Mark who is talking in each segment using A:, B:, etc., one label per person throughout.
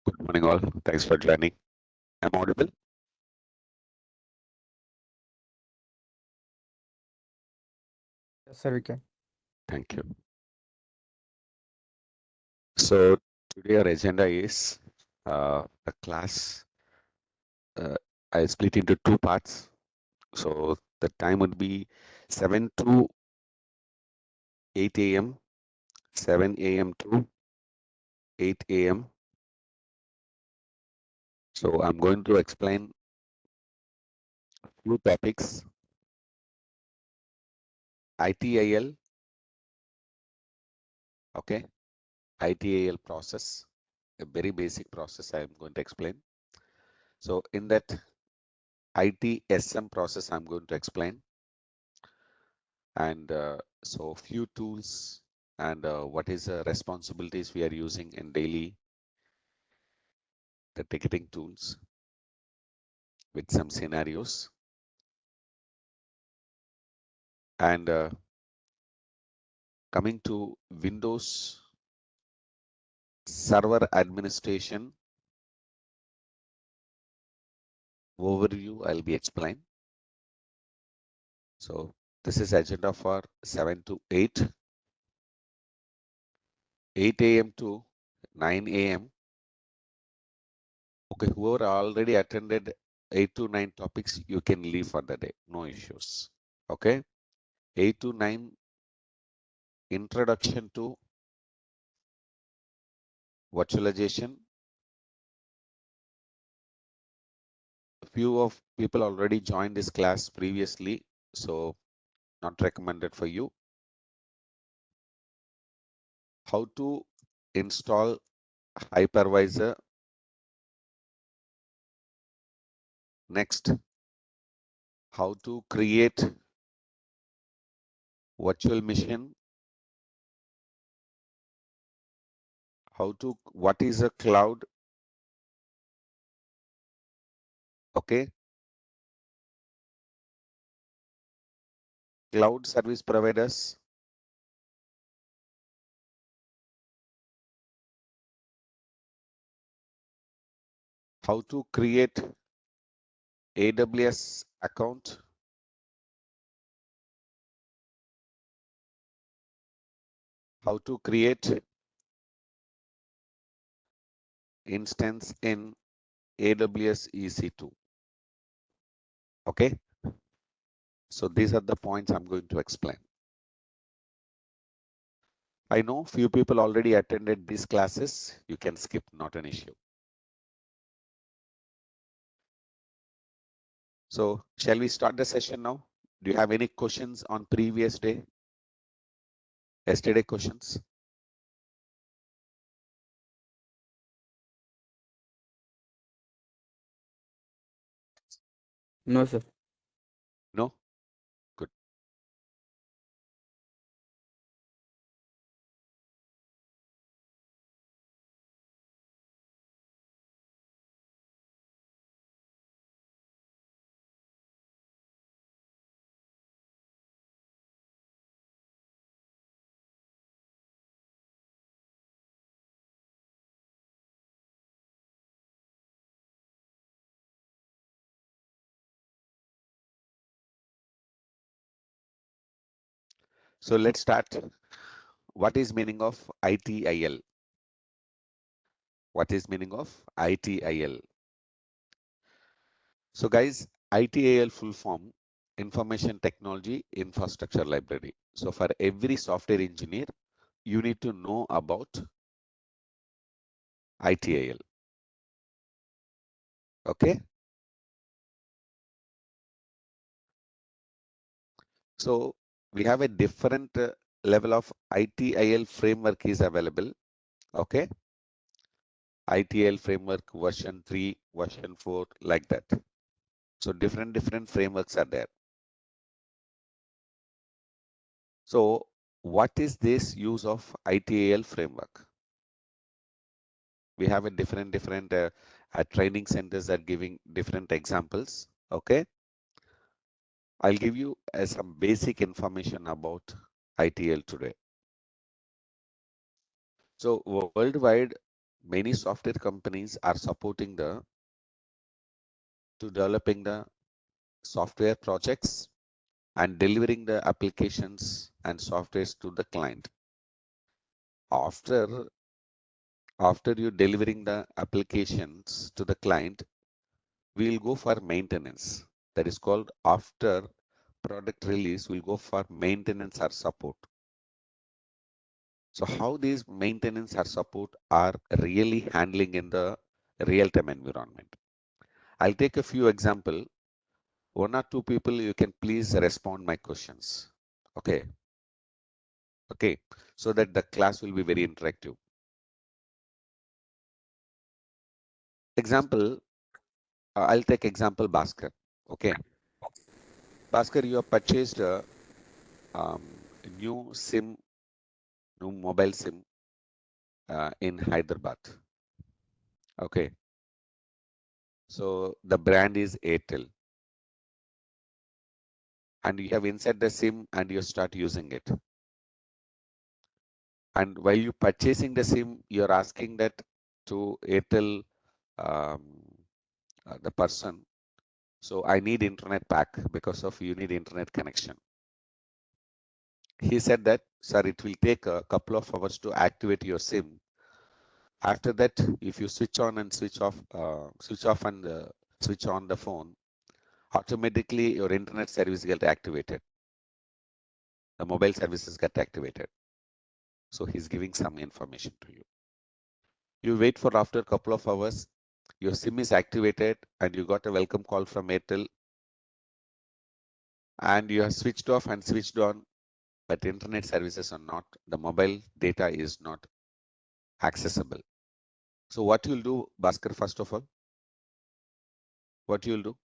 A: Good morning, all. Thanks for joining. I'm audible.
B: Yes, sir, we can.
A: Thank you. So today our agenda is a class. I split into two parts. So the time would be 7 to 8 a.m., 7 a.m. to 8 a.m. So I'm going to explain few topics: ITIL, okay, ITIL process, a very basic process I'm going to explain. So in that ITSM process, I'm going to explain. And so few tools and what is the responsibilities we are using in daily, the ticketing tools with some scenarios. And coming to Windows Server Administration overview, I'll be explain. So this is agenda for 7 to 8, 8 a.m. to 9 a.m. Okay, whoever already attended 8 to 9 topics, you can leave for the day, no issues. Okay, 8 to 9, introduction to virtualization. Few of people already joined this class previously, so not recommended for you. How to install hypervisor. Next, how to create virtual machine. What is a cloud? Okay, cloud service providers. How to create AWS account. How to create instance in AWS EC2. Okay, so these are the points I'm going to explain. I know few people already attended these classes. You can skip, not an issue. So shall we start the session now? Do you have any questions on previous day? Yesterday questions?
B: No, sir.
A: No? Good. So let's start. What is meaning of ITIL? What is meaning of ITIL? So guys, ITIL full form, Information Technology Infrastructure Library. So for every software engineer, you need to know about ITIL. Okay. So we have a different level of ITIL framework is available. Okay. ITIL framework version 3, version 4, like that. So different frameworks are there. So what is this use of ITIL framework? We have a different training centers are giving different examples. Okay. I'll give you some basic information about ITIL today. So worldwide, many software companies are supporting to developing the software projects and delivering the applications and softwares to the client. After you delivering the applications to the client, we'll go for maintenance. That is called after product release, we'll go for maintenance or support. So how these maintenance or support are really handling in the real-time environment. I'll take a few example. One or two people, you can please respond my questions. Okay. Okay. So that the class will be very interactive. Example, I'll take example Bhaskar. Okay. Bhaskar, you have purchased a new SIM, new mobile SIM in Hyderabad. Okay. So the brand is Airtel. And you have insert the SIM and you start using it. And while you purchasing the SIM, you're asking that to Airtel, um, the person. So I need internet pack because of you need internet connection. He said that, sir, it will take a couple of hours to activate your SIM. After that, if you switch on and switch off and switch on the phone, automatically your internet service get activated. The mobile services get activated. So he's giving some information to you. You wait for after a couple of hours, your SIM is activated and you got a welcome call from Airtel and you have switched off and switched on, but internet services are not, the mobile data is not accessible. So what you'll do, Bhaskar, first of all, what you'll do,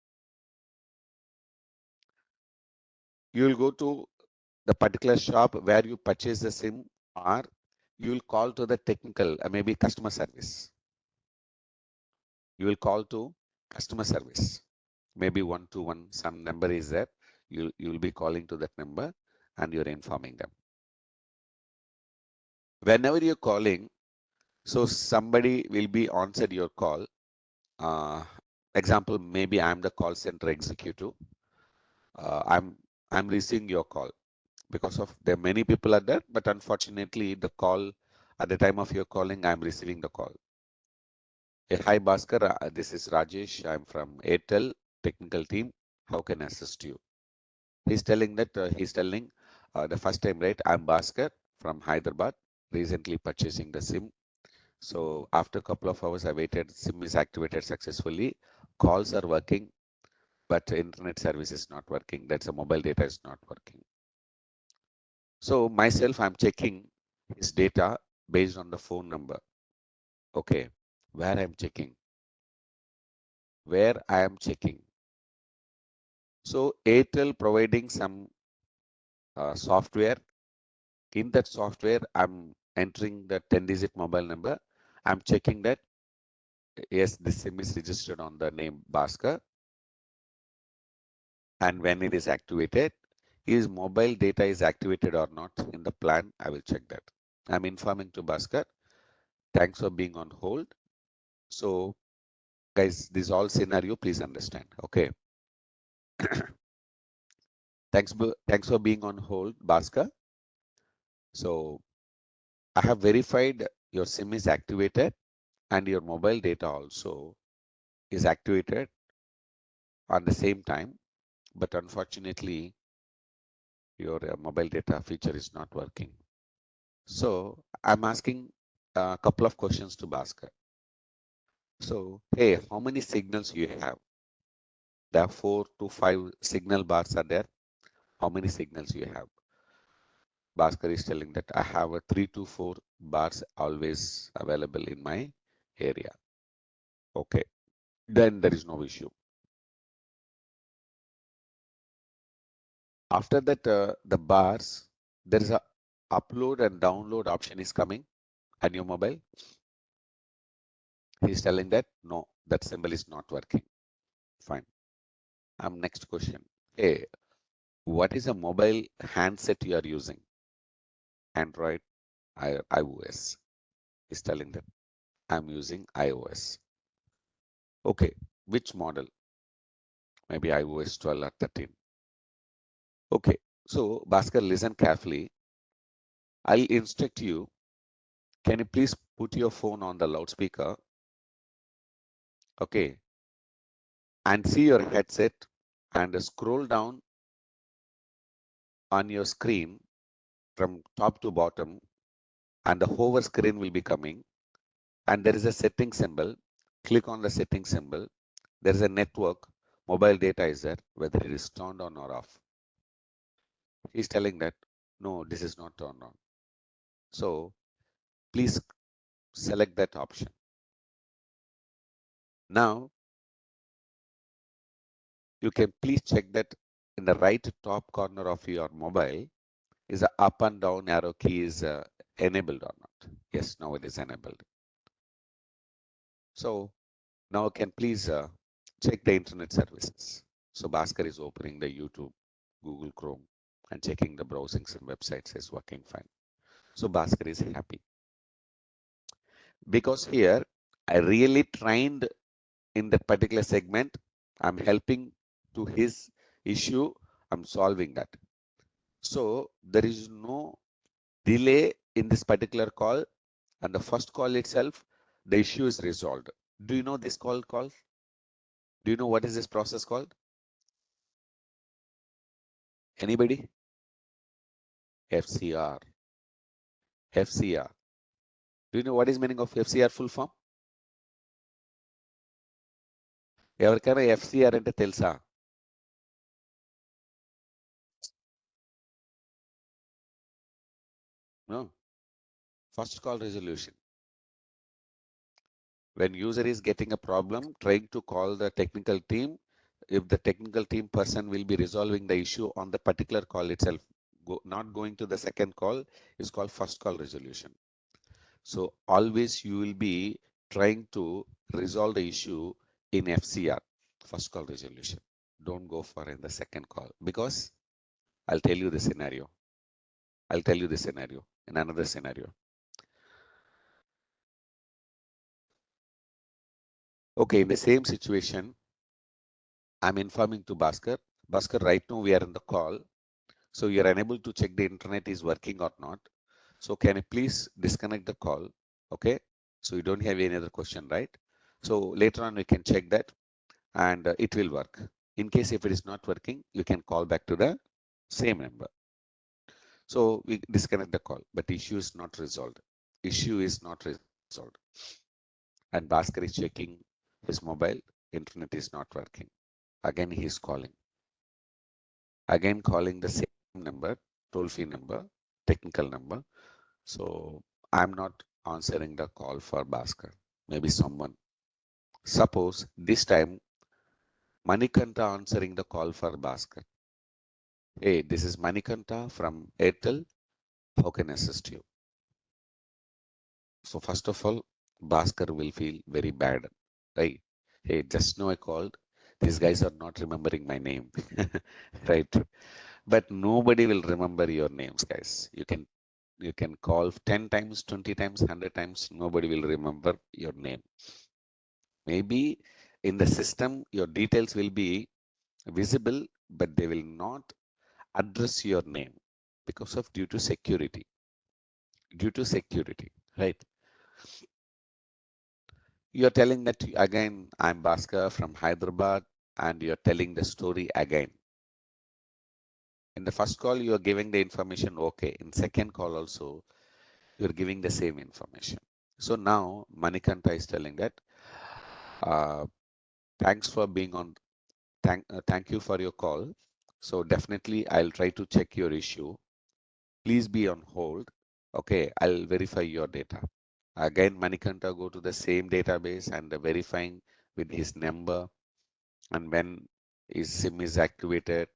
A: you'll go to the particular shop where you purchase the SIM, or you'll call to the technical, maybe customer service. You will call to customer service. Maybe 121, some number is there. You will be calling to that number and you're informing them. Whenever you're calling, so somebody will be answered your call. Example, maybe I'm the call center executive. I'm receiving your call because of there many people are there, but unfortunately the call at the time of your calling, I'm receiving the call. Hey, hi Bhaskar, this is Rajesh. I'm from Airtel technical team. How can I assist you? He's telling that the first time, right? I'm Bhaskar from Hyderabad, recently purchasing the SIM. So after a couple of hours, I waited. SIM is activated successfully. Calls are working, but internet service is not working. That's a mobile data is not working. So myself, I'm checking his data based on the phone number. Okay, where I'm checking, where I am checking. So Airtel providing some software. In that software, I'm entering the 10-digit mobile number. I'm checking that yes, this SIM is registered on the name Bhaskar. And when it is activated, his mobile data is activated or not in the plan. I will check that. I'm informing to Bhaskar. Thanks for being on hold. So guys, this all scenario, please understand. Okay. Thanks for being on hold, Bhaskar. So I have verified your SIM is activated and your mobile data also is activated on the same time, but unfortunately your mobile data feature is not working. So I'm asking a couple of questions to Bhaskar. So, hey, how many signals you have? There are 4 to 5 signal bars are there. How many signals you have? Bhaskar is telling that I have a 3 to 4 bars always available in my area. Okay, then there is no issue. After that, the bars, there is a upload and download option is coming on your mobile. He's telling that no, that symbol is not working. Fine. Next question. Hey, what is a mobile handset you are using? Android, iOS. He's telling that. I'm using iOS. Okay, which model? Maybe iOS 12 or 13. Okay, so Bhaskar, listen carefully. I'll instruct you. Can you please put your phone on the loudspeaker? Okay, and see your headset and scroll down on your screen from top to bottom, and the hover screen will be coming, and there is a setting symbol. Click on the setting symbol. There is a network, mobile data is there, whether it is turned on or off. He's telling that, no, this is not turned on. So please select that option. Now, you can please check that in the right top corner of your mobile is the up and down arrow key is enabled or not. Yes, now it is enabled. So now can please check the internet services. So Bhaskar is opening the YouTube, Google Chrome, and checking the browsings and websites is working fine. So Bhaskar is happy because here I really trained in that particular segment. I'm helping to his issue. I'm solving that. So there is no delay in this particular call, and the first call itself, the issue is resolved. Do you know this call? Do you know what is this process called? Anybody? FCR. FCR. Do you know what is meaning of FCR full form? ఎవరికైనా FCR అంటే తెలుసా? No. First call resolution. When user is getting a problem, trying to call the technical team, if the technical team person will be resolving the issue on the particular call itself, not going to the second call, is called first call resolution. So always you will be trying to resolve the issue in FCR, first call resolution. Don't go for in the second call, because I'll tell you the scenario. I'll tell you the scenario in another scenario. Okay, in the same situation, I'm informing to Bhaskar. Bhaskar, right now we are in the call. So you're unable to check the internet is working or not. So can you please disconnect the call? Okay. So you don't have any other question, right? So later on we can check that, and it will work. In case if it is not working, you can call back to the same number. So we disconnect the call, but issue is not resolved. Issue is not resolved. And Bhaskar is checking his mobile, internet is not working. Again, he is calling. Again, calling the same number, toll-free number, technical number. So I'm not answering the call for Bhaskar. Maybe someone. Suppose this time Manikanta answering the call for Bhaskar. Hey, this is Manikanta from Airtel. How can I assist you? So first of all, Bhaskar will feel very bad, right? Hey, just now I called. These guys are not remembering my name, right? But nobody will remember your names, guys. You can call 10 times, 20 times, 100 times. Nobody will remember your name. Maybe in the system, your details will be visible, but they will not address your name because of due to security. Due to security, right? You're telling that again, I'm Bhaskar from Hyderabad, and you're telling the story again. In the first call, you're giving the information, okay. In second call also, you're giving the same information. So now Manikanta is telling that, thanks for being on, thank you for your call. So definitely I'll try to check your issue. Please be on hold. Okay, I'll verify your data. Again, Manikanta go to the same database and verifying with his number, and when his SIM is activated,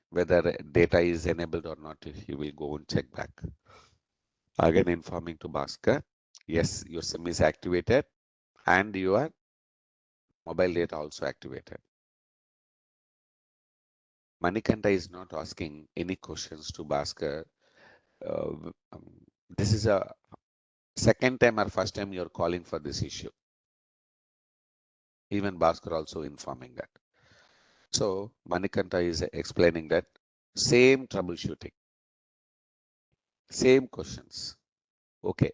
A: whether data is enabled or not, he will go and check back. Again, informing to Bhaskar, yes, your SIM is activated and your mobile data also activated. Manikanta is not asking any questions to Bhaskar. Uh, um, this is a second time or first time you're calling for this issue. Even Bhaskar also informing that. So Manikanta is explaining that same troubleshooting, same questions. Okay,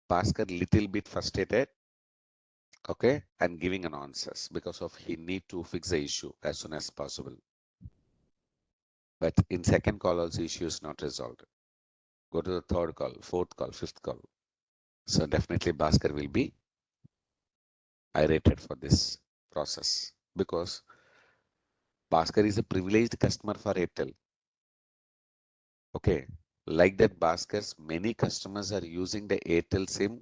A: Bhaskar little bit frustrated, okay, and giving an answers because of he need to fix the issue as soon as possible. But in second call also issue is not resolved. Go to the third call, fourth call, fifth call. So definitely Bhaskar will be irritated for this process because Bhaskar is a privileged customer for Airtel. Okay, like that Bhaskar's many customers are using the Airtel SIM.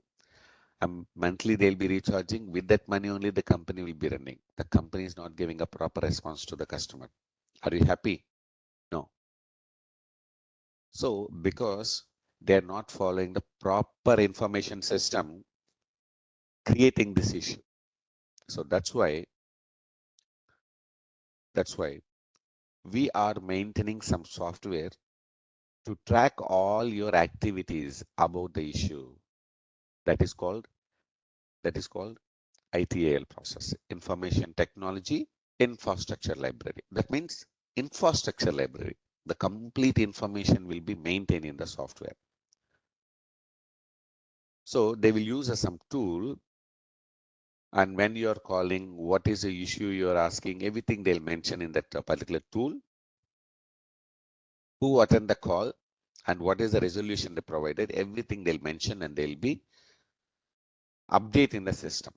A: Monthly they'll be recharging. With that money only the company will be running. The company is not giving a proper response to the customer. Are you happy? No. So because they're not following the proper information system, creating this issue. So that's why we are maintaining some software to track all your activities about the issue. That is called ITAL process, Information Technology Infrastructure Library. That means infrastructure library. The complete information will be maintained in the software. So they will use some tool, and when you are calling, what is the issue you are asking, everything they'll mention in that particular tool. Who attend the call and what is the resolution they provided, everything they'll mention and they'll be update in the system.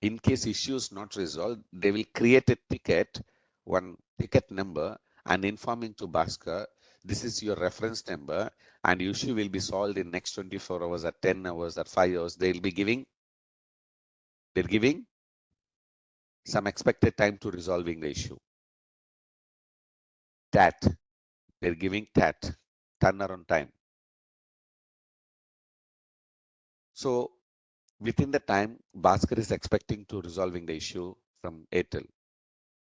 A: In case issue is not resolved, they will create a ticket, one ticket number, and informing to Bhaskar, this is your reference number, and issue will be solved in next 24 hours or 10 hours or 5 hours. They're giving some expected time to resolving the issue. TAT, they're giving TAT, turnaround time. So within the time, Bhaskar is expecting to resolving the issue from Airtel.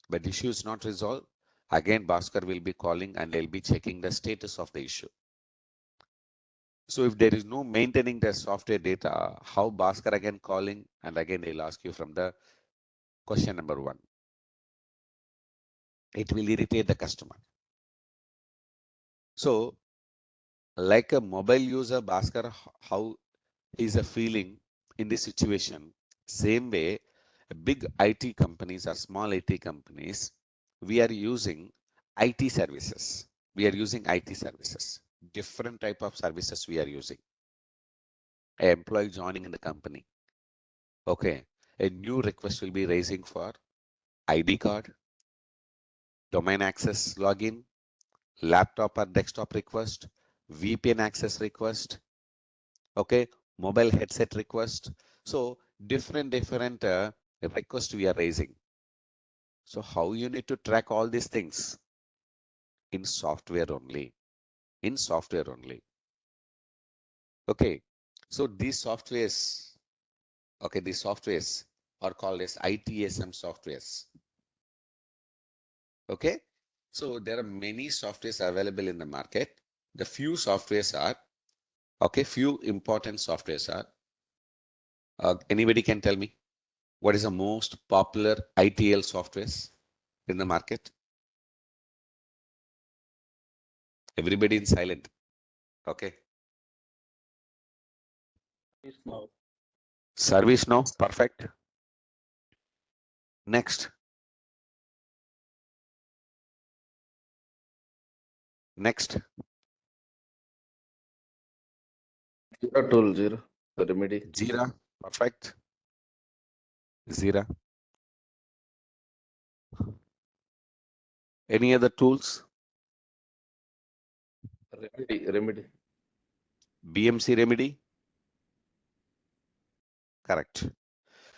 A: But the issue is not resolved. Again, Bhaskar will be calling and they'll be checking the status of the issue. So if there is no maintaining the software data, how Bhaskar again calling and again they'll ask you from the question number 1. It will irritate the customer. So like a mobile user, Bhaskar, how is a feeling in this situation? Same way, big IT companies or small IT companies, we are using IT services. We are using IT services. Different type of services we are using. An employee joining in the company. Okay. A new request will be raising for ID card, domain access login, laptop or desktop request, VPN access request, okay, mobile headset request. So different requests we are raising. So how you need to track all these things? In software only. In software only. Okay. So these softwares, okay, these softwares are called as ITSM softwares. Okay. So there are many softwares available in the market. The few softwares are, okay, few important softwares are, anybody can tell me what is the most popular ITL softwares in the market? Everybody in silent. Okay.
B: No.
A: Service now, perfect. Next. Next.
C: Jira tool, Jira, the remedy.
A: Jira, perfect. Jira. Any other tools?
C: Remedy.
A: BMC Remedy? Correct.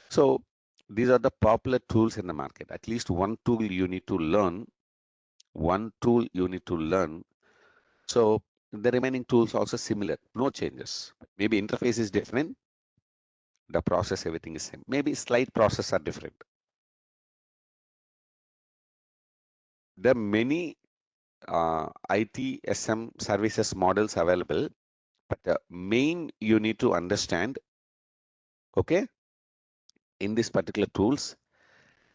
A: So these are the popular tools in the market. At least one tool you need to learn. One tool you need to learn. So the remaining tools also similar, no changes. Maybe interface is different. The process, everything is same. Maybe slight process are different. There are many ITSM services models available, but the main you need to understand, okay, in this particular tools,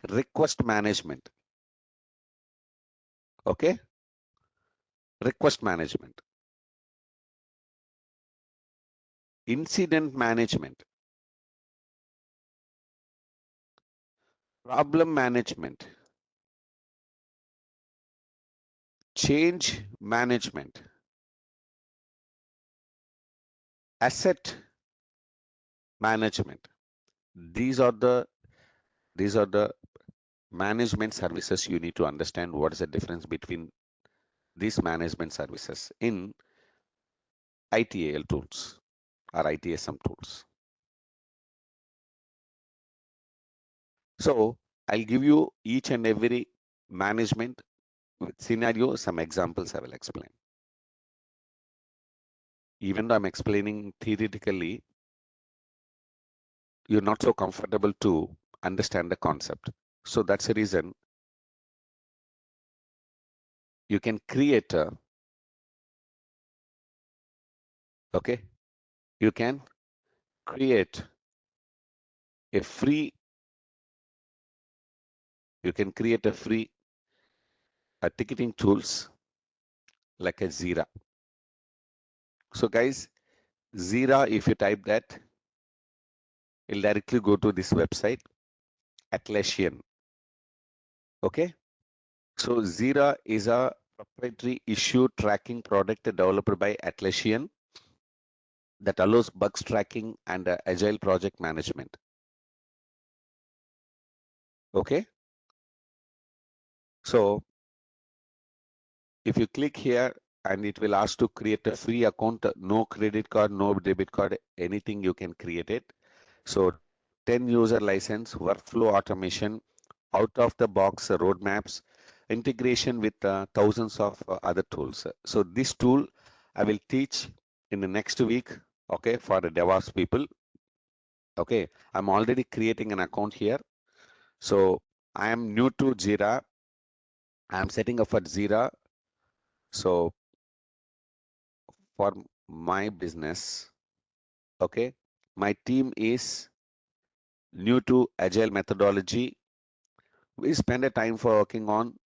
A: request management, okay, request management, incident management, problem management, change management, asset management. These are the management services. You need to understand what is the difference between these management services in ITAL tools or ITSM tools. So I'll give you each and every management with scenario, some examples I will explain. Even though I'm explaining theoretically, you're not so comfortable to understand the concept. So that's the reason you can create a, okay, you can create a free, ticketing tools like a Jira. So guys, Jira, if you type that, it'll directly go to this website, Atlassian. Okay. So Jira is a proprietary issue tracking product developed by Atlassian that allows bugs tracking and agile project management. Okay. So if you click here and it will ask to create a free account, no credit card, no debit card, anything you can create it. So 10 user license, workflow automation, out of the box roadmaps, integration with thousands of other tools. So this tool I will teach in the next week, okay, for the DevOps people. Okay, I'm already creating an account here. So I am new to Jira. I'm setting up for Jira. So for my business, okay, my team is new to agile methodology. We spend a time for working on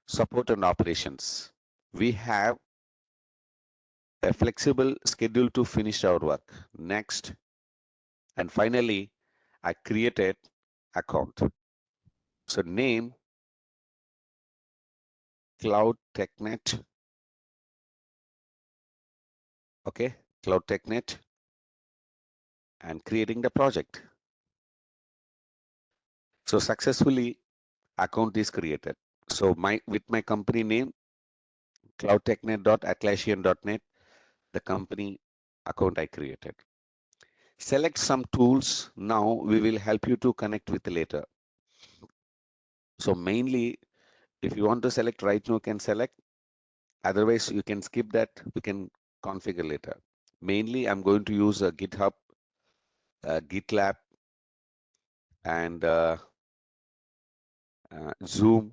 A: support and operations. We have a flexible schedule to finish our work. Next, and finally, I created account. So name Cloud TechNet. Okay, Cloud TechNet, and creating the project. So successfully account is created. So with my company name, cloudtechnet.atlassian.net, the company account I created. Select some tools. Now we will help you to connect with later. So mainly, if you want to select right now, you can select. Otherwise, you can skip that. We can configure later. Mainly, I'm going to use a GitHub, GitLab, and Zoom.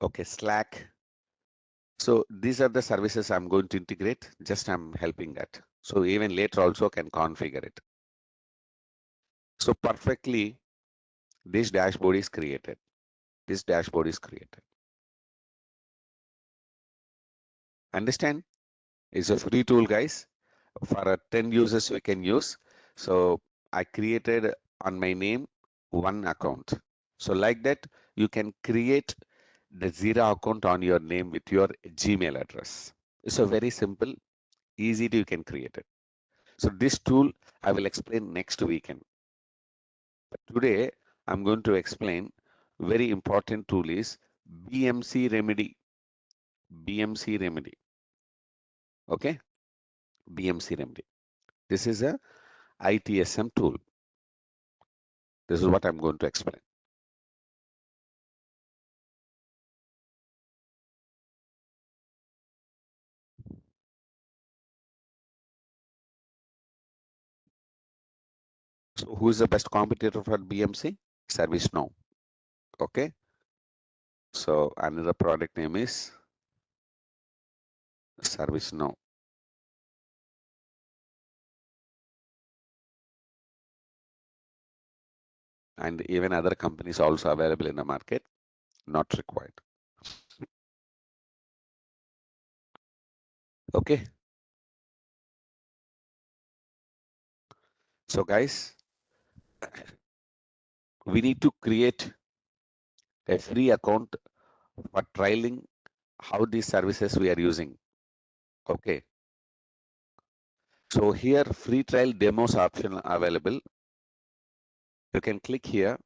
A: Okay, Slack. So these are the services I'm going to integrate. Just I'm helping that. So even later also can configure it. So perfectly, this dashboard is created. This dashboard is created. Understand? It's a free tool, guys. For 10 users, we can use. So I created on my name one account. So like that, you can create the Jira account on your name with your Gmail address. So very simple, easy to you can create it. So this tool I will explain next weekend. But today I'm going to explain very important tool is BMC Remedy. BMC Remedy. Okay, BMC Remedy. This is a ITSM tool. This is what I'm going to explain. So who is the best competitor for BMC? ServiceNow. Okay. So another product name is ServiceNow. And even other companies also available in the market, not required. Okay. So guys, we need to create a free account for trialing how these services we are using. Okay. So here free trial demos option available. You can click here.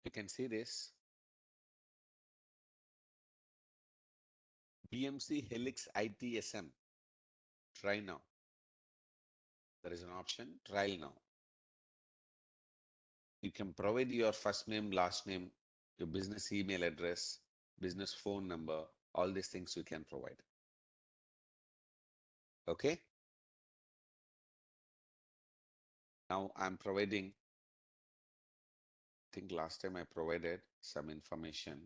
A: You can see this BMC Helix ITSM. Try now. There is an option, trial now. You can provide your first name, last name, your business email address, business phone number, all these things you can provide. Okay. Now I'm providing, I think last time I provided some information.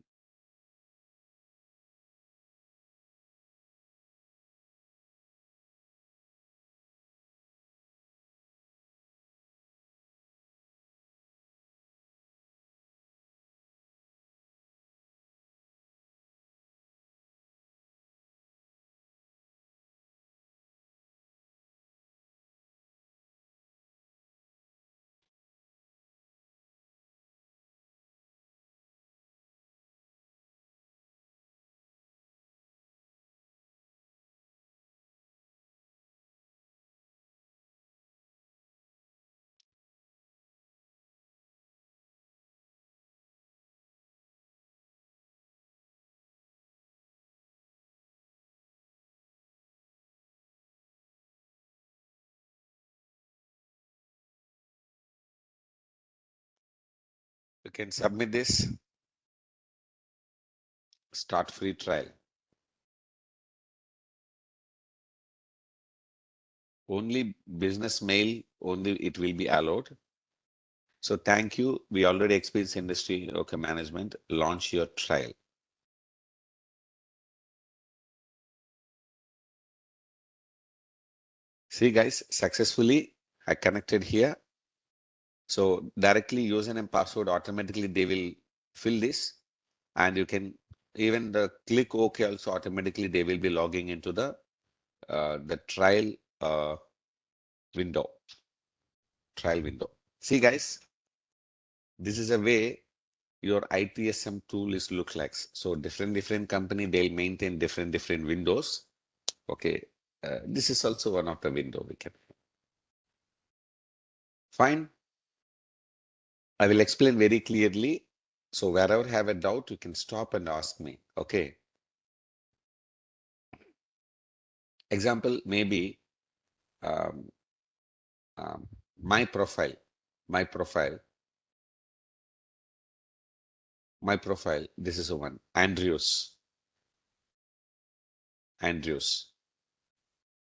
A: You can submit this, start free trial. Only business mail, only it will be allowed. So thank you. We already experienced industry, okay, management, launch your trial. See guys, successfully I connected here. So directly username and password automatically they will fill this, and you can even the click OK also automatically they will be logging into the trial window. Trial window. See guys, this is a way your ITSM tool is look like. So different company they'll maintain different windows. Okay, this is also one of the window we can. Fine. I will explain very clearly. So wherever you have a doubt, you can stop and ask me. Okay. Example, maybe um, my profile, my profile, my profile. This is the one, Andrews. Andrews.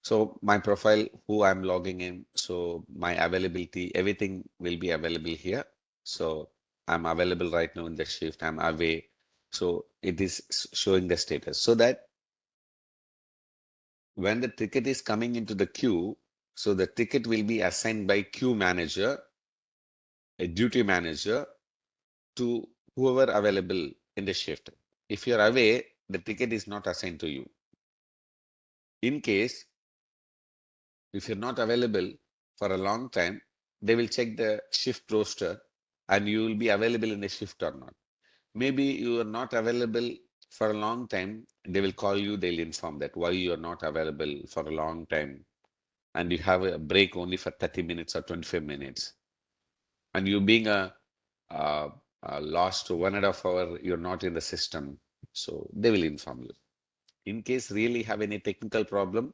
A: So my profile, who I'm logging in. So my availability, everything will be available here. So I'm available right now in the shift. I'm away. So it is showing the status so that when the ticket is coming into the queue, so the ticket will be assigned by queue manager, a duty manager, to whoever available in the shift. If you're away, the ticket is not assigned to you. In case, if you're not available for a long time, they will check the shift roster and you will be available in the shift or not. Maybe you are not available for a long time. They will call you, they'll inform that why you are not available for a long time. And you have a break only for 30 minutes or 25 minutes. And you being a lost 1.5 hour, you're not in the system. So they will inform you. In case really have any technical problem,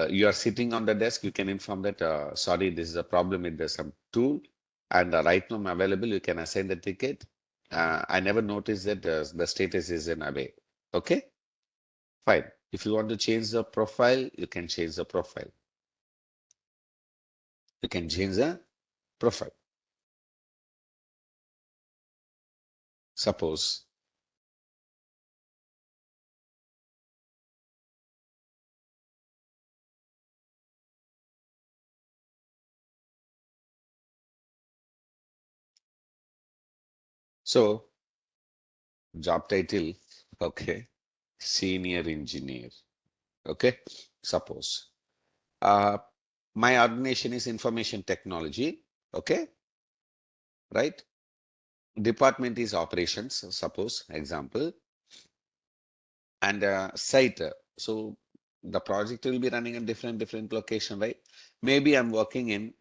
A: you are sitting on the desk, you can inform that, sorry, this is a problem with the some tool, and right now I'm available, you can assign the ticket. I never noticed that the status is in away. Okay, fine. If you want to change the profile, you can change the profile. You can change the profile. Suppose so job title, okay, senior engineer. Okay, suppose uh, my organization is information technology. Okay, right? Department is operations, suppose example, and site. So the project will be running in different location, right? Maybe I'm working in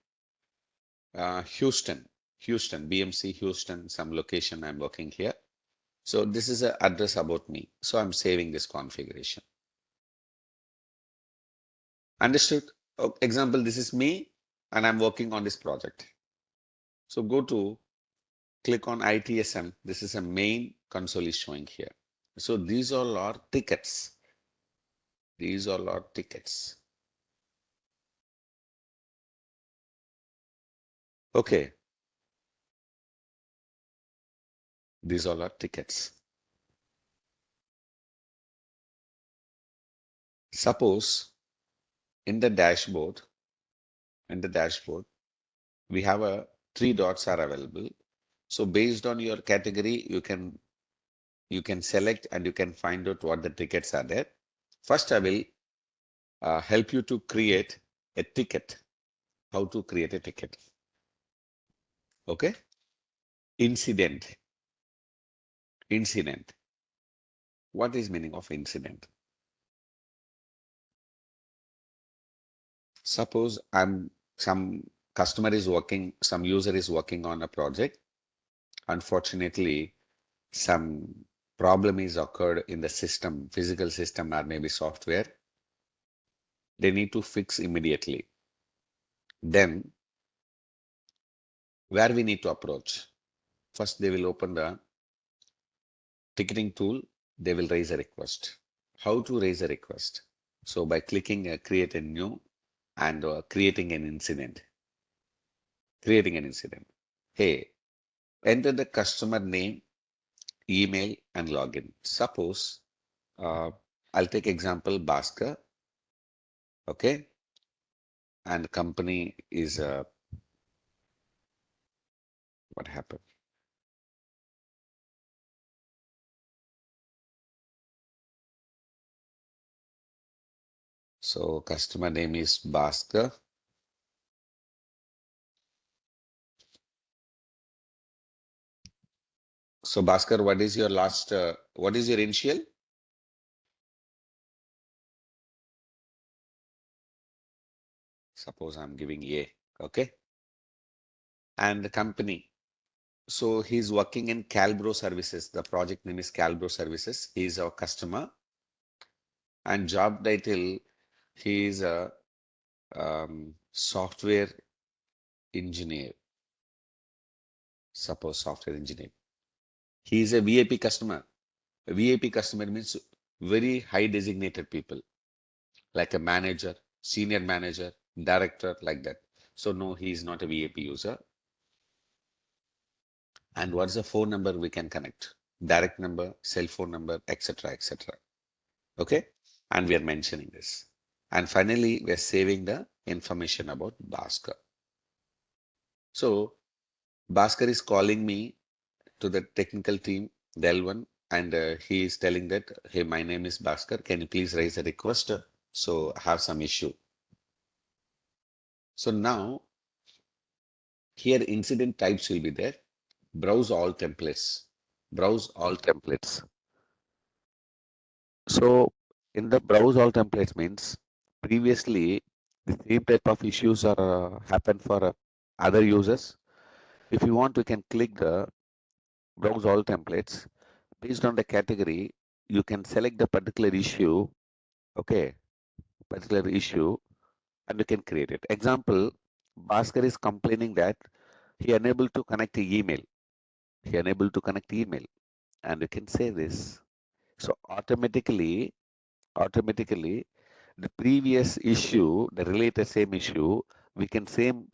A: Houston, BMC Houston, some location I'm working here. So this is an address about me. So I'm saving this configuration. Understood? Example, this is me and I'm working on this project. So go to click on ITSM. This is a main console is showing here. So these all are tickets. These all are tickets. Okay. These all are tickets. Suppose in the dashboard, we have a 3 dots are available. So based on your category, you can select and you can find out what the tickets are there. First, I will help you to create a ticket. How to create a ticket? Okay. Incident. What is meaning of incident? Suppose some customer is working, some user is working on a project. Unfortunately, some problem is occurred in the system, physical system or maybe software. They need to fix immediately. Then where we need to approach? First, they will open the ticketing tool. They will raise a request. How to raise a request? So by clicking create a new and creating an incident. Hey, enter the customer name, email, and login. Suppose I'll take example Bhaskar. Okay, and company is what happened? So customer name is Bhaskar. So Bhaskar, what is your last? What is your initial? Suppose I'm giving A. Okay, and the company. So he's working in Calbro Services. The project name is Calbro Services. He is our customer. And job title, he is a software engineer. Suppose software engineer. He is a VIP customer. A VIP customer means very high designated people, like a manager, senior manager, director, like that. So no, he is not a VIP user. And what's the phone number we can connect? Direct number, cell phone number, etc., etc. Okay, and we are mentioning this. And finally, we are saving the information about Bhaskar. So Bhaskar is calling me to the technical team, the L1, and he is telling that, hey, my name is Bhaskar. Can you please raise a request? So I have some issue. So now here incident types will be there. Browse all templates. Browse all templates. So in the browse all templates means previously the same type of issues are happened for other users. If you want, you can click the browse all templates. Based on the category, you can select the particular issue, okay, particular issue, and you can create it. Example, Bhaskar is complaining that he unable to connect the email. He unable to connect email, and you can say this. So automatically, the previous issue, the related same issue, we can same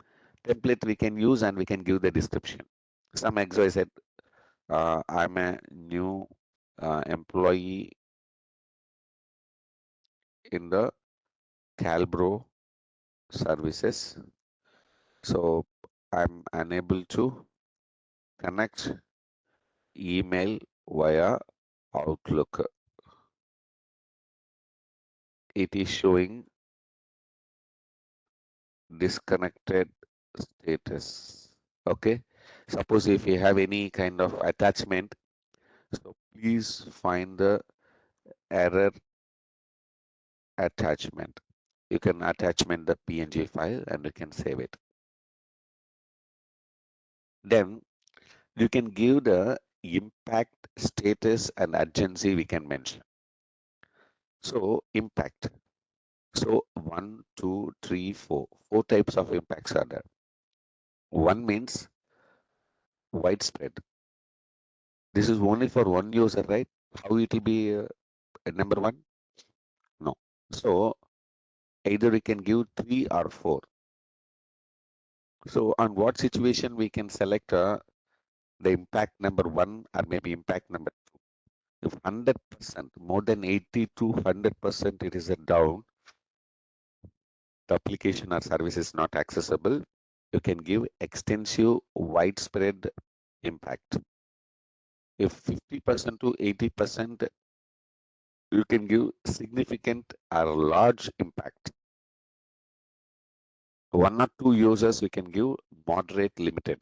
A: template we can use and we can give the description. Some XY said, I'm a new employee in the Calbro services. So I'm unable to connect email via Outlook. It is showing disconnected status. Okay. Suppose if you have any kind of attachment, so please find the error attachment. You can attachment the PNG file and you can save it. Then you can give the impact, status, and urgency we can mention. So impact. So 1, 2, 3, 4. 4 types of impacts are there. One means widespread. This is only for one user, right? How it will be number one? No. So either we can give 3 or 4. So on what situation we can select the impact number 1 or maybe impact number 2. If 100%, more than 80 to 100% it is a down, the application or service is not accessible, you can give extensive widespread impact. If 50% to 80%, you can give significant or large impact. 1 or 2 users, you can give moderate limited.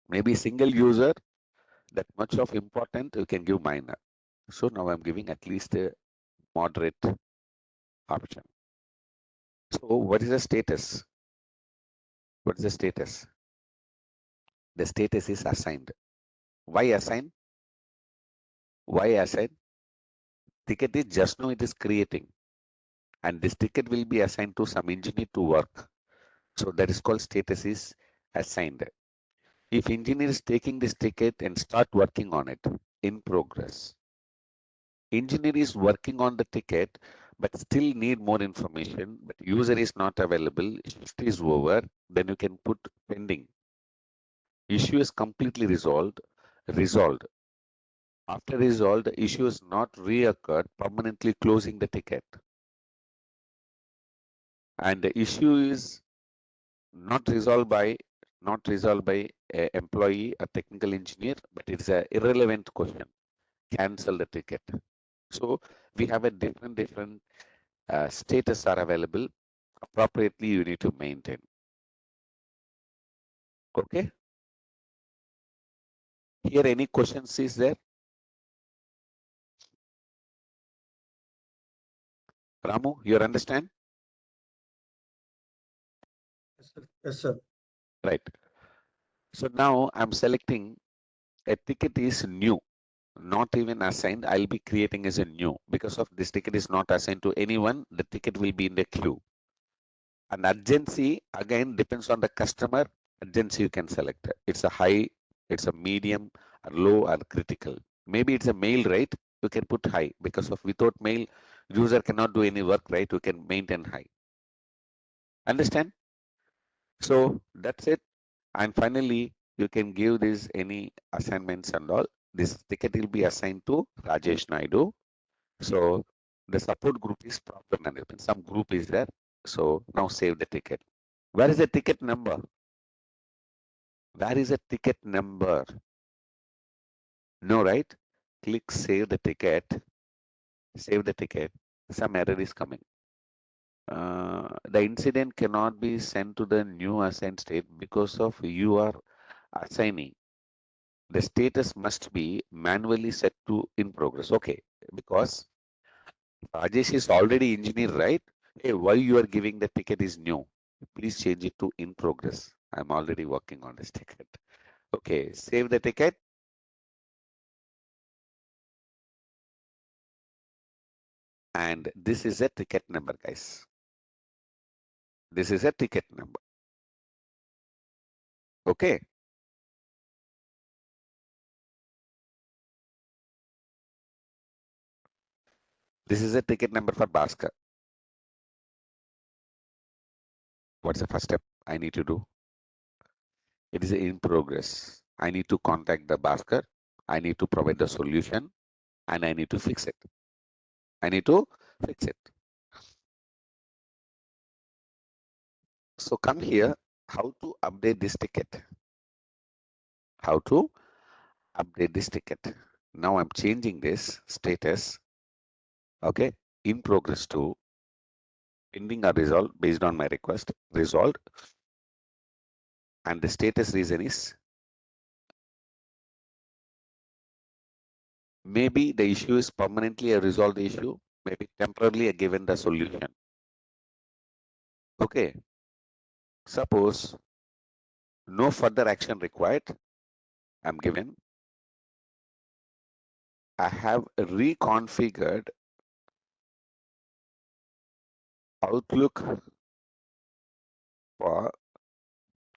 A: Maybe single user, that much of important, you can give minor. So now I'm giving at least a moderate option. So what is the status? What is the status? The status is assigned. Why assigned? Why assigned? Ticket is just now it is creating. And this ticket will be assigned to some engineer to work. So that is called status is assigned. If engineer is taking this ticket and start working on it in progress, engineer is working on the ticket but still need more information, but user is not available, shift is over, then you can put pending. Issue is completely resolved. After resolved, the issue is not reoccurred, permanently closing the ticket. And the issue is not resolved by a employee, a technical engineer, but it's an irrelevant question. Cancel the ticket. So we have a different status are available. Appropriately, you need to maintain. Okay. Here, any questions is there? Ramu, you understand?
B: Yes, sir. Yes, sir.
A: Right. So now I'm selecting a ticket is new, not even assigned. I'll be creating as a new because of this ticket is not assigned to anyone. The ticket will be in the queue. And urgency again depends on the customer. Urgency you can select. It's a high, it's a medium, or low, or critical. Maybe it's a mail, right? You can put high because of without mail, user cannot do any work, right? You can maintain high. Understand? So that's it. And finally, you can give this any assignments and all. This ticket will be assigned to Rajesh Naidu. So the support group is problem management. Some group is there. So now save the ticket. Where is the ticket number? Where is the ticket number? No, right? Click save the ticket. Save the ticket. Some error is coming. The incident cannot be sent to the new assigned state because of you are assigning. The status must be manually set to in progress. Okay, because Rajesh is already engineer, right? Hey, why you are giving the ticket is new? Please change it to in progress. I'm already working on this ticket. Okay, save the ticket. And this is a ticket number, guys. This is a ticket number. Okay. This is a ticket number for Bhaskar. What's the first step I need to do? It is in progress. I need to contact the Bhaskar. I need to provide the solution and I need to fix it. I need to fix it. So come here, how to update this ticket? How to update this ticket? Now I'm changing this status, okay, in progress to pending or resolved based on my request, resolved. And the status reason is maybe the issue is permanently a resolved issue, maybe temporarily a given the solution. Okay, suppose no further action required, I'm given. I have reconfigured Outlook for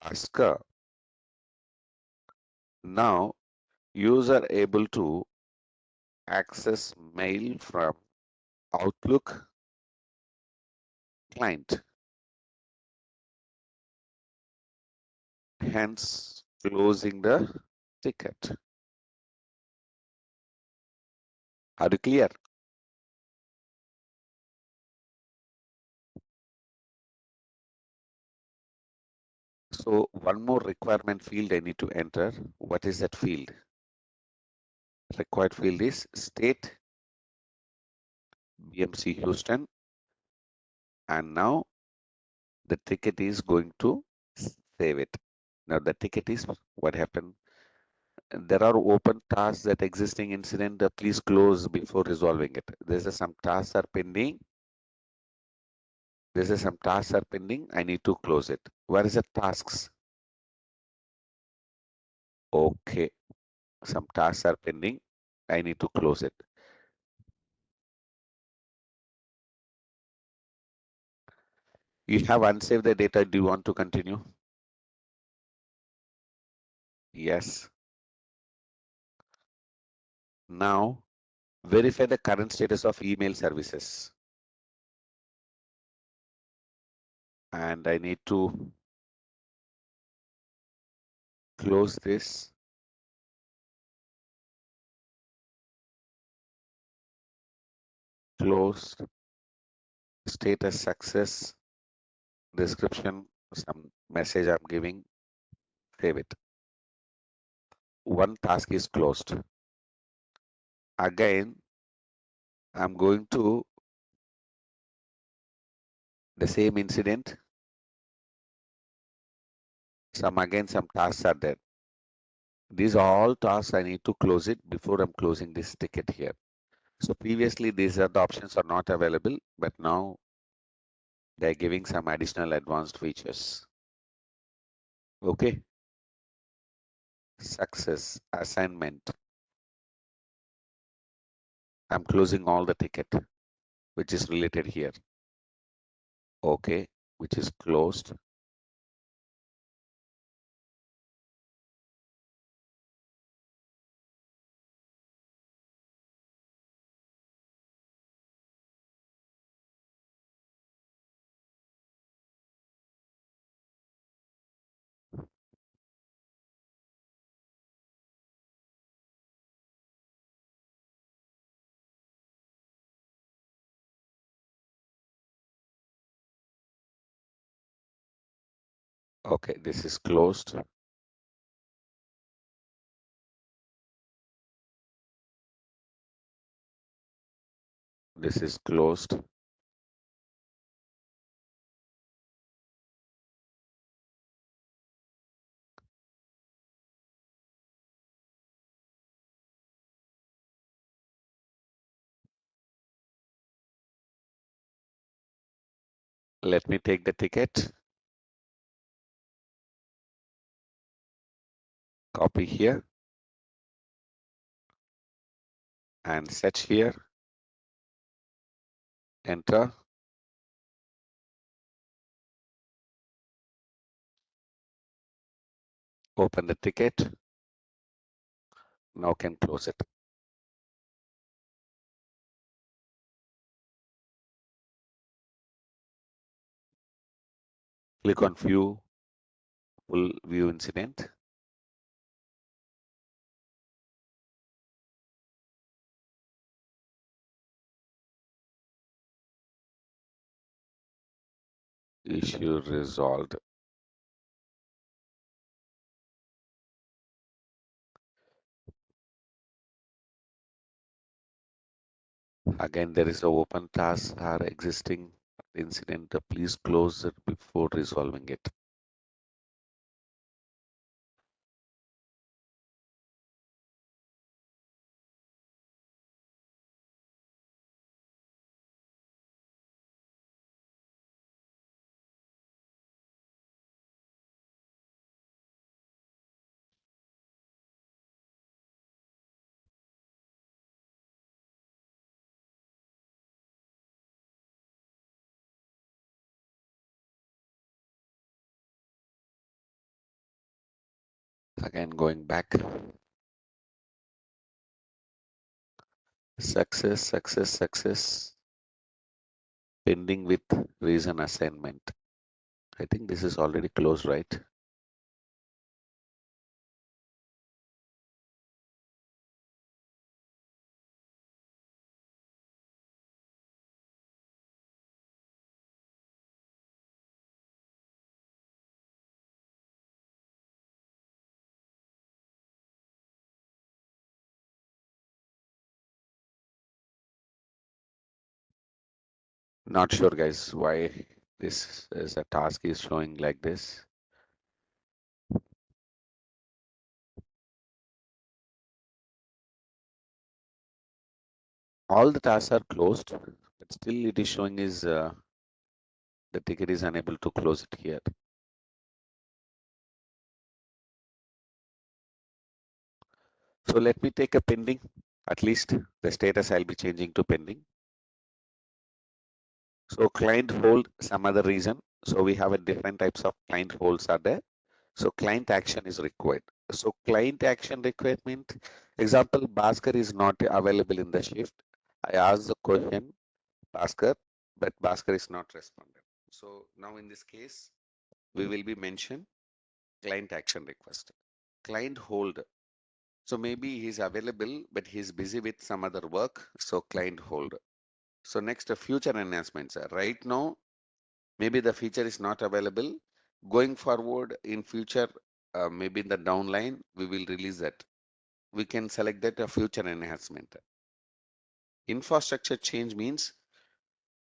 A: Bhaskar. Now user able to access mail from Outlook client. Hence closing the ticket. Are you clear? So one more requirement field I need to enter. What is that field? Required field is state BMC Houston. And now the ticket is going to save it. Now the ticket is what happened. There are open tasks that existing incident. Please close before resolving it. There's some tasks are pending. There's some tasks are pending. I need to close it. Where is the tasks? Okay, some tasks are pending. I need to close it. You have unsaved the data. Do you want to continue? Yes. Now verify the current status of email services. And I need to close this. Close. Status success. Description. Some message I'm giving. Save it. One task is closed. Again, I'm going to the same incident. Some tasks are there. These are all tasks I need to close it before I'm closing this ticket here. So previously these are the options are not available, but now they're giving some additional advanced features. Okay. Success assignment. I'm closing all the ticket which is related here. Okay, which is closed. Okay, this is closed. This is closed. Let me take the ticket. Copy here and set here. Enter. Open the ticket. Now can close it. Click on view, full view incident. Issue resolved. Again, there is a open task or existing incident. Please close it before resolving it. Again, going back. Success, success, success. Pending with reason assignment. I think this is already closed, right? Not sure, guys, why this is a task is showing like this. All the tasks are closed, but still it is showing is the ticket is unable to close it here. So let me take a pending. At least the status I'll be changing to pending. So client hold some other reason. So we have a different types of client holds are there. So client action is required. So client action requirement, example, Bhaskar is not available in the shift. I asked the question, Bhaskar, but Bhaskar is not responded. So now in this case, we will be mention client action request. Client hold. So maybe he's available, but he's busy with some other work. So client hold. So next, future enhancements. Right now, maybe the feature is not available. Going forward in future, maybe in the downline, we will release that. We can select that a future enhancement. Infrastructure change means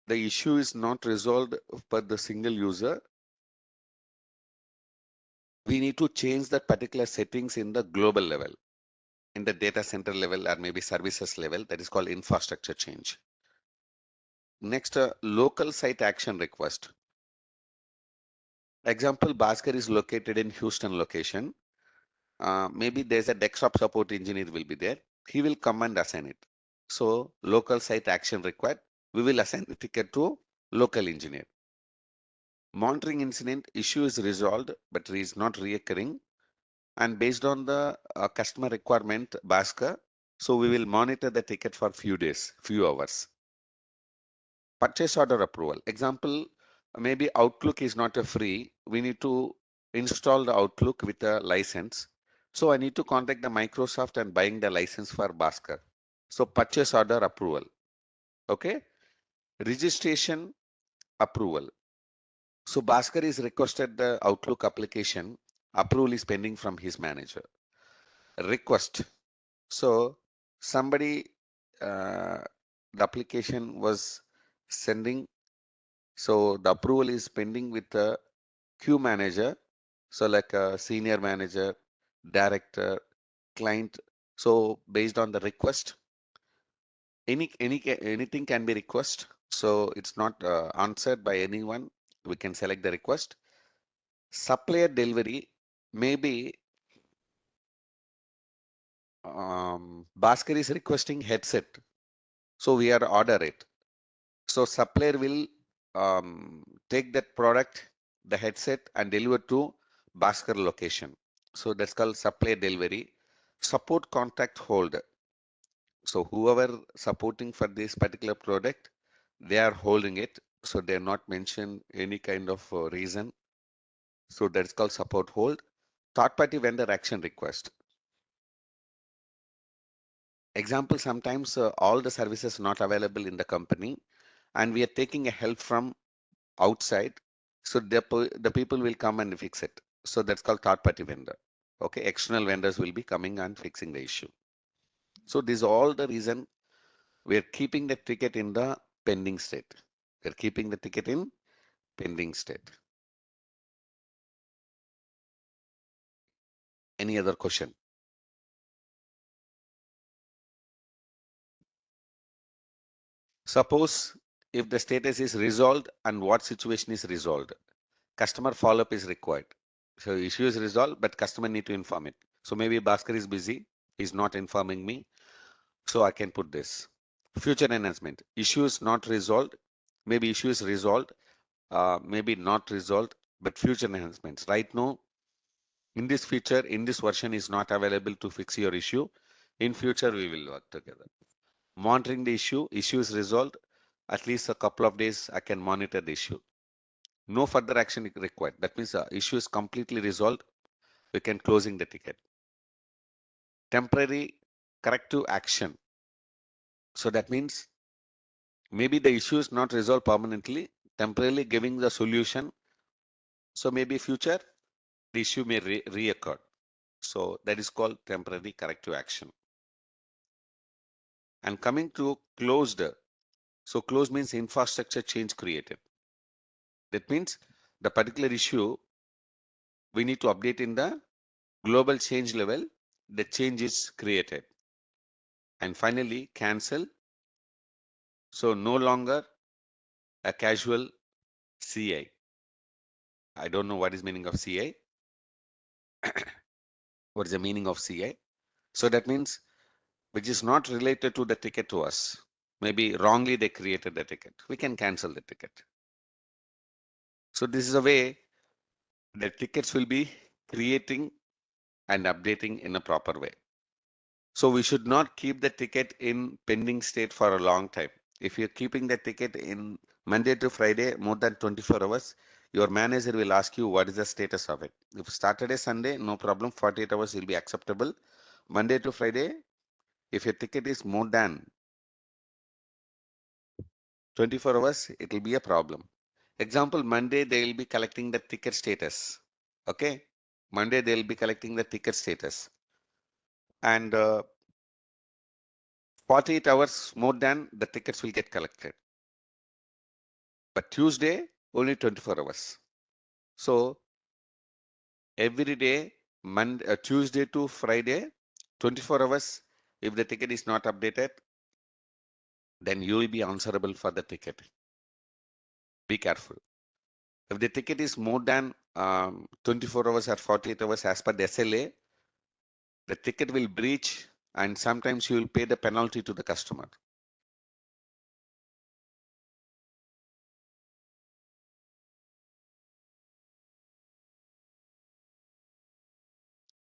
A: the issue is not resolved per the single user. We need to change that particular settings in the global level, in the data center level, or maybe services level. That is called infrastructure change. Next, local site action request. Example, Bhaskar is located in Houston location. Maybe there's a desktop support engineer will be there. He will come and assign it. So local site action required. We will assign the ticket to local engineer. Monitoring incident issue is resolved, but is not reoccurring. And based on the customer requirement, Bhaskar, so we will monitor the ticket for few days, few hours. Purchase order approval. Example, maybe Outlook is not a free. We need to install the Outlook with a license. So I need to contact the Microsoft and buying the license for Bhaskar. So purchase order approval. Okay. Registration approval. So Bhaskar is requested the Outlook application. Approval is pending from his manager. Request. So somebody, the application was sending. So the approval is pending with the queue manager. So like a senior manager, director, client. So based on the request, anything can be request. So it's not answered by anyone. We can select the request. Supplier delivery, maybe Bhaskar is requesting headset. So we are order it. So supplier will take that product, the headset, and deliver to Bhaskar location. So that's called supplier delivery. Support contact hold. So whoever supporting for this particular product, they are holding it. So they're not mentioned any kind of reason. So that's called support hold. Third party vendor action request. Example, sometimes all the services not available in the company and we are taking a help from outside. So the people will come and fix it. So that's called third party vendor. Okay, external vendors will be coming and fixing the issue. So this is all the reason we are keeping the ticket in the pending state. We're keeping the ticket in pending state. Any other question? Suppose if the status is resolved and what situation is resolved, customer follow-up is required. So issue is resolved, but customer need to inform it. So maybe Bhaskar is busy, he's not informing me. So I can put this. Future enhancement. Issue is not resolved. Maybe issue is resolved, maybe not resolved, but future enhancements. Right now, in this feature, in this version is not available to fix your issue. In future, we will work together. Monitoring the issue is resolved. At least a couple of days, I can monitor the issue. No further action required. That means the issue is completely resolved. We can closing the ticket. Temporary corrective action. So that means maybe the issue is not resolved permanently, temporarily giving the solution. So maybe future, the issue may reoccur. So that is called temporary corrective action. And coming to closed, so closed means infrastructure change created. That means the particular issue we need to update in the global change level, the change is created. And finally, cancel. So no longer a casual CA. I don't know what is meaning of CA. What is the meaning of CA? So that means which is not related to the ticket to us. Maybe wrongly they created the ticket. We can cancel the ticket. So this is a way the tickets will be creating and updating in a proper way. So we should not keep the ticket in pending state for a long time. If you're keeping the ticket in Monday to Friday more than 24 hours, your manager will ask you what is the status of it. If Saturday, Sunday, no problem, 48 hours will be acceptable. Monday to Friday, if your ticket is more than 24 hours, it will be a problem. Example, Monday, they will be collecting the ticket status. Okay. Monday, they will be collecting the ticket status. And 48 hours more than the tickets will get collected. But Tuesday, only 24 hours. So every day, Tuesday to Friday, 24 hours, if the ticket is not updated, then you will be answerable for the ticket. Be careful. If the ticket is more than 24 hours or 48 hours as per the SLA, the ticket will breach and sometimes you will pay the penalty to the customer.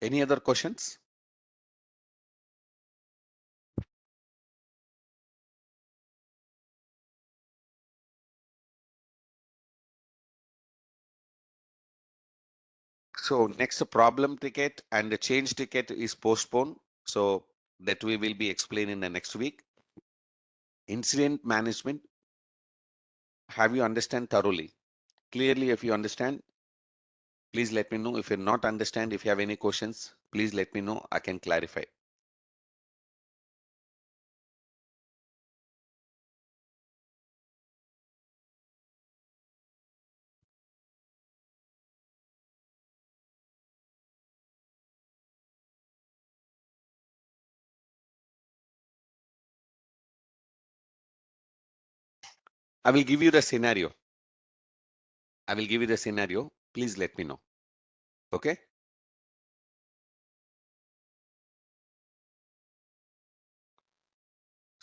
A: Any other questions? So next problem ticket and the change ticket is postponed. So that we will be explaining the next week. Incident management. Have you understand thoroughly? Clearly, if you understand, please let me know. If you not understand, if you have any questions, please let me know. I can clarify. I will give you the scenario. I will give you the scenario. Please let me know. Okay.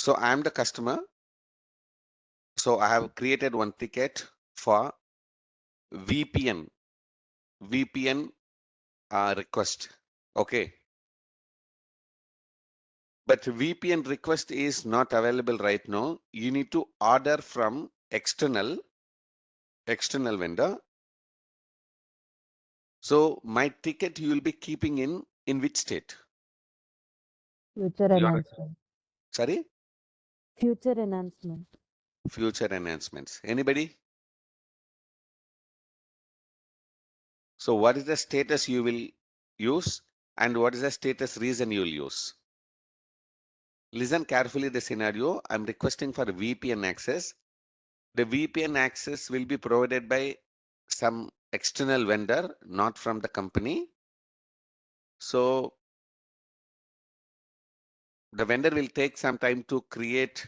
A: So I am the customer. So I have created one ticket for VPN request. Okay. But VPN request is not available right now. You need to order from external vendor. So my ticket you will be keeping in which state?
D: Future
A: You are-
D: enhancement.
A: Sorry?
D: Future enhancement.
A: Future enhancements. Anybody? So what is the status you will use and what is the status reason you will use? Listen carefully the scenario. I'm requesting for VPN access. The VPN access will be provided by some external vendor, not from the company. So the vendor will take some time to create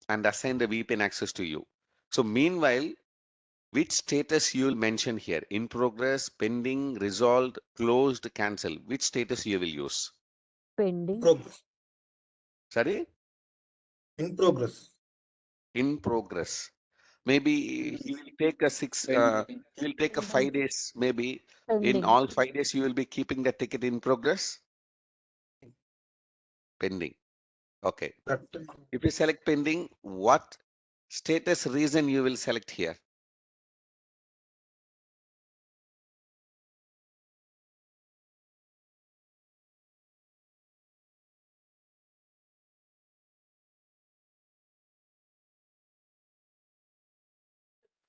A: and assign the VPN access to you. So meanwhile, which status you will mention here? In progress, pending, resolved, closed, cancel. Which status you will use?
D: Pending.
B: Progress.
A: Sorry?
B: In progress.
A: In progress. Maybe he will take a he will take a 5 days, maybe. In
D: Pending.
A: all 5 days, you will be keeping the ticket in progress? Pending. Okay.
B: That
A: If you select pending, what status reason you will select here?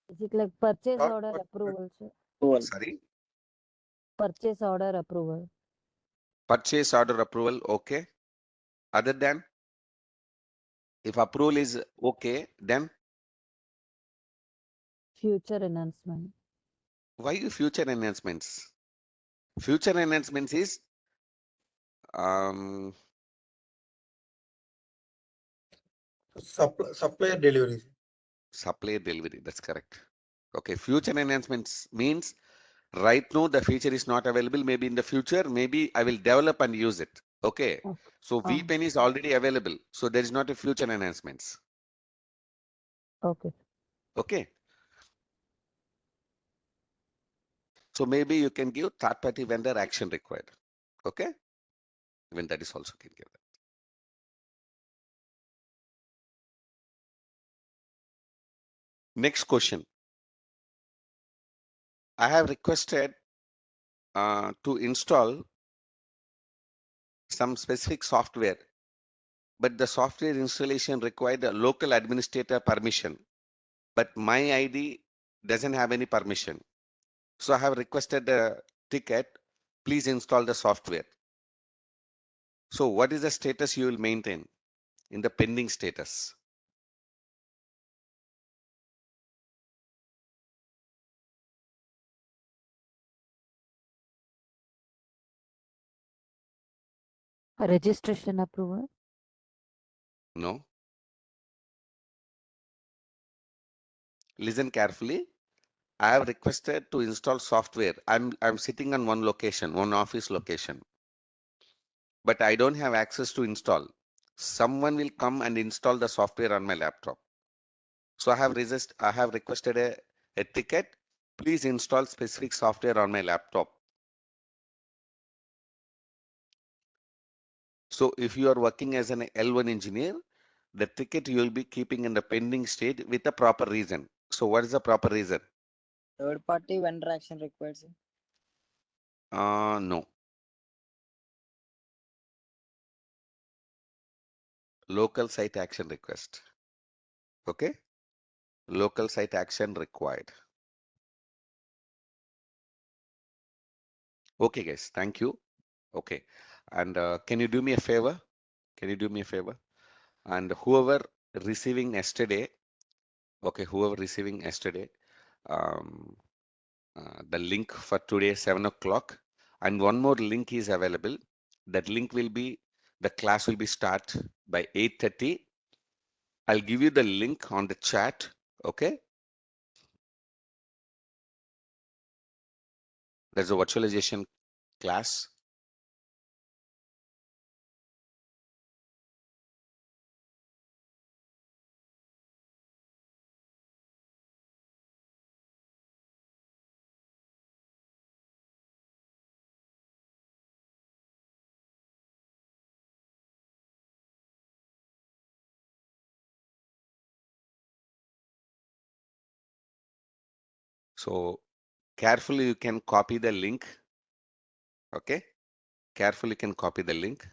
D: Is it like purchase
B: What-
D: order
B: what-
D: approval, sir?
A: Sorry?
D: Purchase order approval.
A: Purchase order approval, okay. Other than, if approval is okay, then
D: Future enhancement.
A: why future enhancements? Future enhancements is um,
B: supplier delivery.
A: supply delivery. That's correct. Okay, future enhancements means right now the feature is not available. Maybe in the future, maybe I will develop and use it. Okay.
D: Okay.
A: So
D: Ah.
A: VPN is already available. So there is not a future enhancements.
D: Okay.
A: Okay. So maybe you can give third-party vendor action required. Okay. Even that is also can give that. Next question. I have requested to install some specific software, but the software installation required a local administrator permission. But my ID doesn't have any permission. So I have requested a ticket. Please install the software. So what is the status you will maintain in the pending status?
D: Registration approval.
A: No. Listen carefully. I have requested to install software. I'm sitting on one location, one office location, but I don't have access to install. Someone will come and install the software on my laptop. So I have requested a ticket. Please install specific software on my laptop. So if you are working as an L1 engineer, the ticket you will be keeping in the pending state with a proper reason. So what is the proper reason?
E: Third party vendor action required, sir.
A: No. Local site action request. Okay. Local site action required. Okay, guys. Thank you. Okay. And can you do me a favor? Can you do me a favor? And whoever receiving yesterday, okay, whoever receiving yesterday, um, the link for today 7 o'clock, and one more link is available. That link will be, the class will be start by 8:30. I'll give you the link on the chat. Okay. There's a virtualization class. So carefully you can copy the link. Okay. Carefully you can copy the link.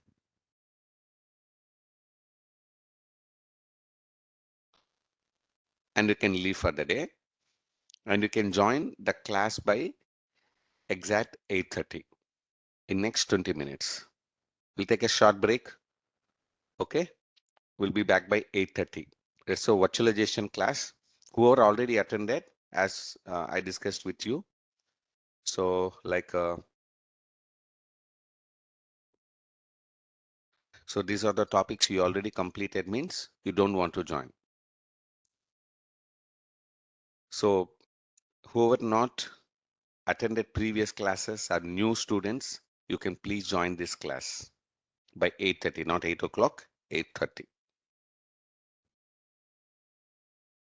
A: And you can leave for the day. And you can join the class by exact 8:30 in next 20 minutes. We'll take a short break. Okay. We'll be back by 8:30. So virtualization class, whoever already attended, as I discussed with you. So like, so these are the topics you already completed, means you don't want to join. So whoever not attended previous classes are new students, you can please join this class by 8:30, not 8 o'clock, 8:30.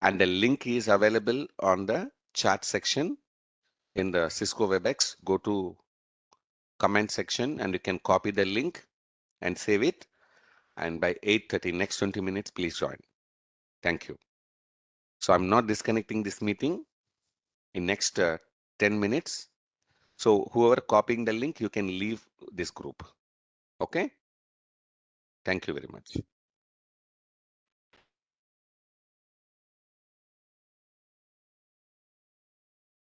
A: And the link is available on the chat section in the Cisco WebEx. Go to comment section and you can copy the link and save it. And by 8:30, next 20 minutes, please join. Thank you. So I'm not disconnecting this meeting in next 10 minutes. So whoever copying the link, you can leave this group. Okay. Thank you very much.